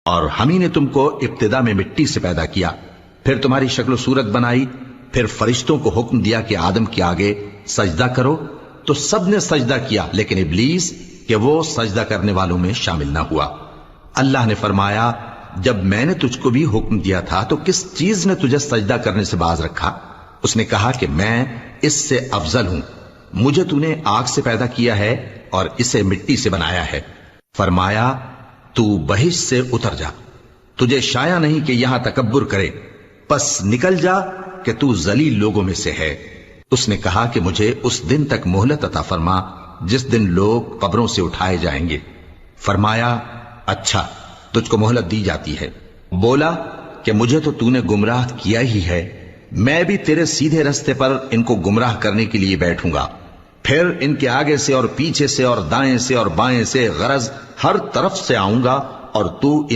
اور ہم ہی نے تم کو ابتدا میں مٹی سے پیدا کیا، پھر تمہاری شکل و صورت بنائی، پھر فرشتوں کو حکم دیا کہ آدم کے آگے سجدہ کرو، تو سب نے سجدہ کیا لیکن ابلیس کہ وہ سجدہ کرنے والوں میں شامل نہ ہوا۔ اللہ نے فرمایا جب میں نے تجھ کو بھی حکم دیا تھا تو کس چیز نے تجھے سجدہ کرنے سے باز رکھا؟ اس نے کہا کہ میں اس سے افضل ہوں، مجھے تو نے آگ سے پیدا کیا ہے اور اسے مٹی سے بنایا ہے۔ فرمایا تو بہشت سے اتر جا، تجھے شایع نہیں کہ یہاں تکبر کرے، پس نکل جا کہ تو ذلیل لوگوں میں سے ہے۔ اس نے کہا کہ مجھے اس دن تک مہلت عطا فرما جس دن لوگ قبروں سے اٹھائے جائیں گے۔ فرمایا اچھا، تجھ کو مہلت دی جاتی ہے۔ بولا کہ مجھے تو نے گمراہ کیا ہی ہے، میں بھی تیرے سیدھے رستے پر ان کو گمراہ کرنے کے لیے بیٹھوں گا، پھر ان کے آگے سے اور پیچھے سے اور دائیں سے اور بائیں سے غرض ہر طرف سے آؤں گا اور تو ان